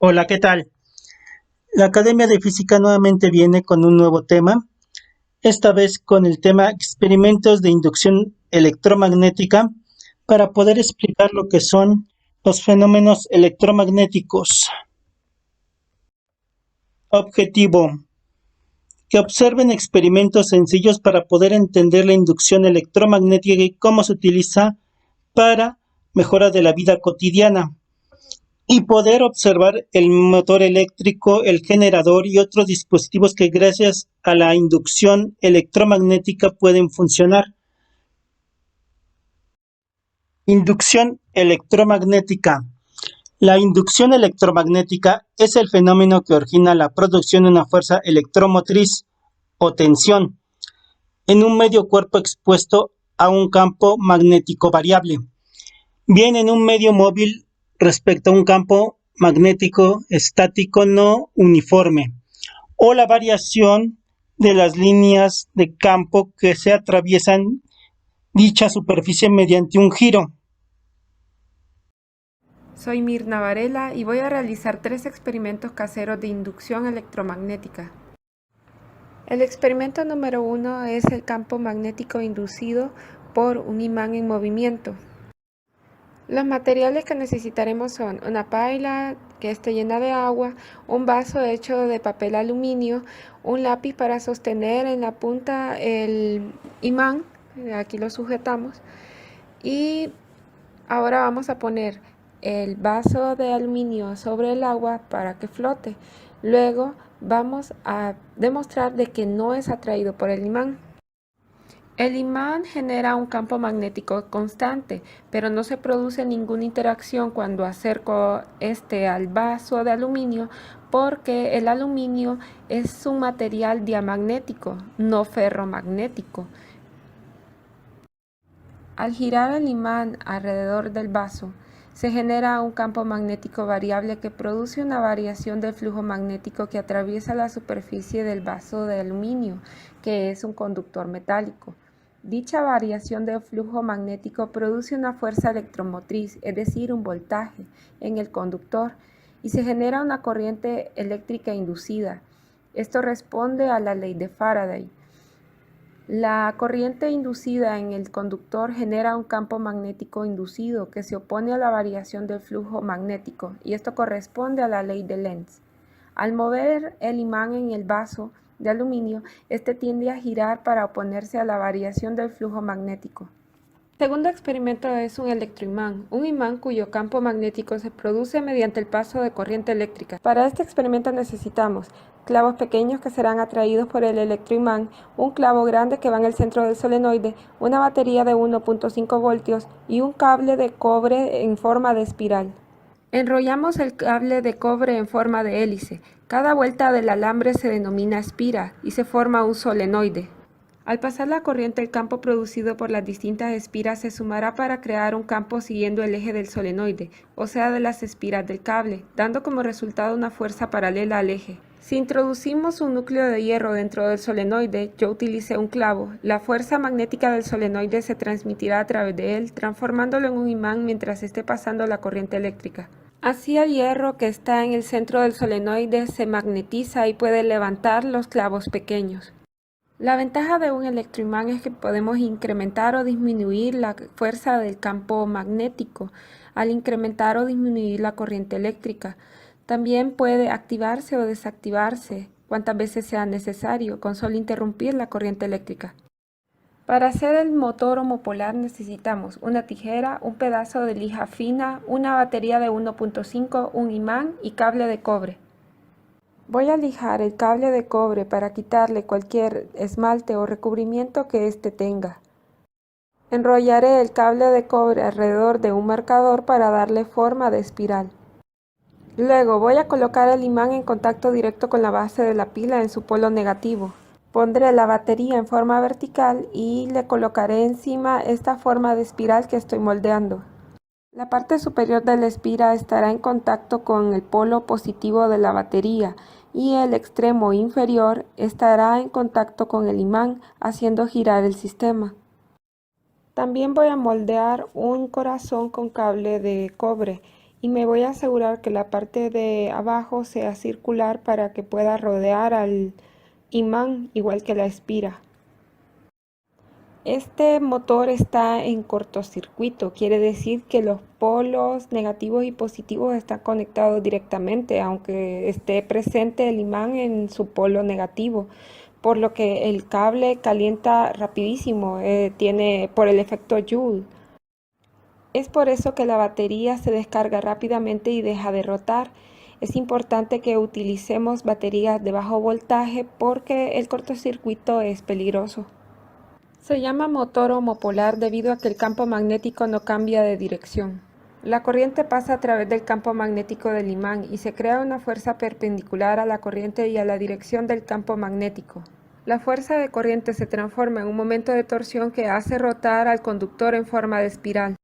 Hola, ¿qué tal? La Academia de Física nuevamente viene con un nuevo tema, esta vez con el tema experimentos de inducción electromagnética para poder explicar lo que son los fenómenos electromagnéticos. Objetivo: que observen experimentos sencillos para poder entender la inducción electromagnética y cómo se utiliza para mejora de la vida cotidiana, y poder observar el motor eléctrico, el generador y otros dispositivos que gracias a la inducción electromagnética pueden funcionar. Inducción electromagnética. La inducción electromagnética es el fenómeno que origina la producción de una fuerza electromotriz o tensión en un medio cuerpo expuesto a un campo magnético variable, bien en un medio móvil respecto a un campo magnético estático no uniforme, o la variación de las líneas de campo que se atraviesan dicha superficie mediante un giro. Soy Mirna Varela y voy a realizar 3 experimentos caseros de inducción electromagnética. El experimento número 1 es el campo magnético inducido por un imán en movimiento. Los materiales que necesitaremos son una paila que esté llena de agua, un vaso hecho de papel aluminio, un lápiz para sostener en la punta el imán, aquí lo sujetamos, y ahora vamos a poner el vaso de aluminio sobre el agua para que flote. Luego vamos a demostrar de que no es atraído por el imán. El imán genera un campo magnético constante, pero no se produce ninguna interacción cuando acerco este al vaso de aluminio porque el aluminio es un material diamagnético, no ferromagnético. Al girar el imán alrededor del vaso, se genera un campo magnético variable que produce una variación del flujo magnético que atraviesa la superficie del vaso de aluminio, que es un conductor metálico. Dicha variación del flujo magnético produce una fuerza electromotriz, es decir, un voltaje, en el conductor, y se genera una corriente eléctrica inducida. Esto responde a la ley de Faraday. La corriente inducida en el conductor genera un campo magnético inducido que se opone a la variación del flujo magnético, y esto corresponde a la ley de Lenz. Al mover el imán en el vaso de aluminio, este tiende a girar para oponerse a la variación del flujo magnético. El segundo experimento es un electroimán, un imán cuyo campo magnético se produce mediante el paso de corriente eléctrica. Para este experimento necesitamos clavos pequeños que serán atraídos por el electroimán, un clavo grande que va en el centro del solenoide, una batería de 1.5 voltios y un cable de cobre en forma de espiral. Enrollamos el cable de cobre en forma de hélice. Cada vuelta del alambre se denomina espira y se forma un solenoide. Al pasar la corriente, el campo producido por las distintas espiras se sumará para crear un campo siguiendo el eje del solenoide, o sea, de las espiras del cable, dando como resultado una fuerza paralela al eje. Si introducimos un núcleo de hierro dentro del solenoide, yo utilicé un clavo, la fuerza magnética del solenoide se transmitirá a través de él, transformándolo en un imán mientras esté pasando la corriente eléctrica. Así el hierro que está en el centro del solenoide se magnetiza y puede levantar los clavos pequeños. La ventaja de un electroimán es que podemos incrementar o disminuir la fuerza del campo magnético al incrementar o disminuir la corriente eléctrica. También puede activarse o desactivarse cuantas veces sea necesario con solo interrumpir la corriente eléctrica. Para hacer el motor homopolar necesitamos una tijera, un pedazo de lija fina, una batería de 1.5, un imán y cable de cobre. Voy a lijar el cable de cobre para quitarle cualquier esmalte o recubrimiento que éste tenga. Enrollaré el cable de cobre alrededor de un marcador para darle forma de espiral. Luego voy a colocar el imán en contacto directo con la base de la pila en su polo negativo. Pondré la batería en forma vertical y le colocaré encima esta forma de espiral que estoy moldeando. La parte superior de la espira estará en contacto con el polo positivo de la batería y el extremo inferior estará en contacto con el imán, haciendo girar el sistema. También voy a moldear un corazón con cable de cobre y me voy a asegurar que la parte de abajo sea circular para que pueda rodear al imán igual que la espira. Este motor está en cortocircuito, quiere decir que los polos negativos y positivos están conectados directamente, aunque esté presente el imán en su polo negativo, por lo que el cable calienta rapidísimo, tiene por el efecto Joule. Es por eso que la batería se descarga rápidamente y deja de rotar. Es importante que utilicemos baterías de bajo voltaje porque el cortocircuito es peligroso. Se llama motor homopolar debido a que el campo magnético no cambia de dirección. La corriente pasa a través del campo magnético del imán y se crea una fuerza perpendicular a la corriente y a la dirección del campo magnético. La fuerza de corriente se transforma en un momento de torsión que hace rotar al conductor en forma de espiral.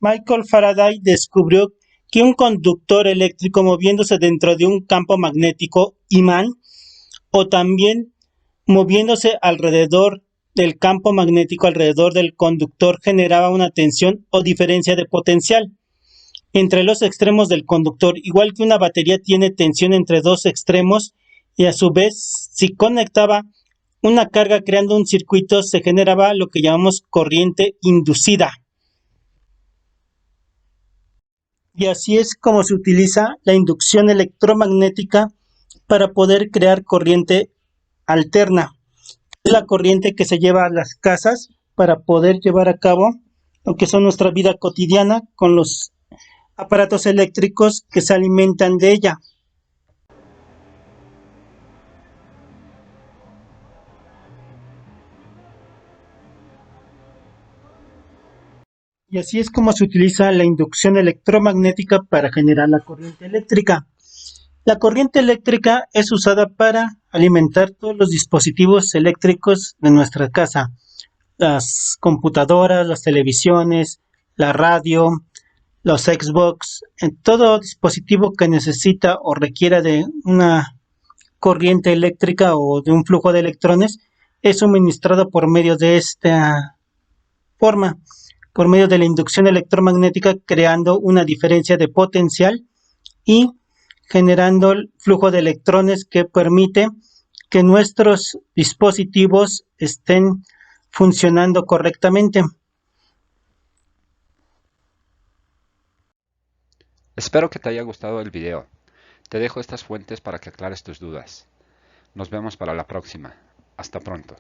Michael Faraday descubrió que un conductor eléctrico moviéndose dentro de un campo magnético imán o también moviéndose alrededor del campo magnético alrededor del conductor generaba una tensión o diferencia de potencial entre los extremos del conductor, igual que una batería tiene tensión entre dos extremos y a su vez si conectaba una carga creando un circuito se generaba lo que llamamos corriente inducida. Y así es como se utiliza la inducción electromagnética para poder crear corriente alterna. Es la corriente que se lleva a las casas para poder llevar a cabo lo que son nuestra vida cotidiana con los aparatos eléctricos que se alimentan de ella. Y así es como se utiliza la inducción electromagnética para generar la corriente eléctrica. La corriente eléctrica es usada para alimentar todos los dispositivos eléctricos de nuestra casa, las computadoras, las televisiones, la radio, los Xbox, todo dispositivo que necesita o requiera de una corriente eléctrica o de un flujo de electrones es suministrado por medio de esta forma, por medio de la inducción electromagnética, creando una diferencia de potencial y generando el flujo de electrones que permite que nuestros dispositivos estén funcionando correctamente. Espero que te haya gustado el video. Te dejo estas fuentes para que aclares tus dudas. Nos vemos para la próxima. Hasta pronto.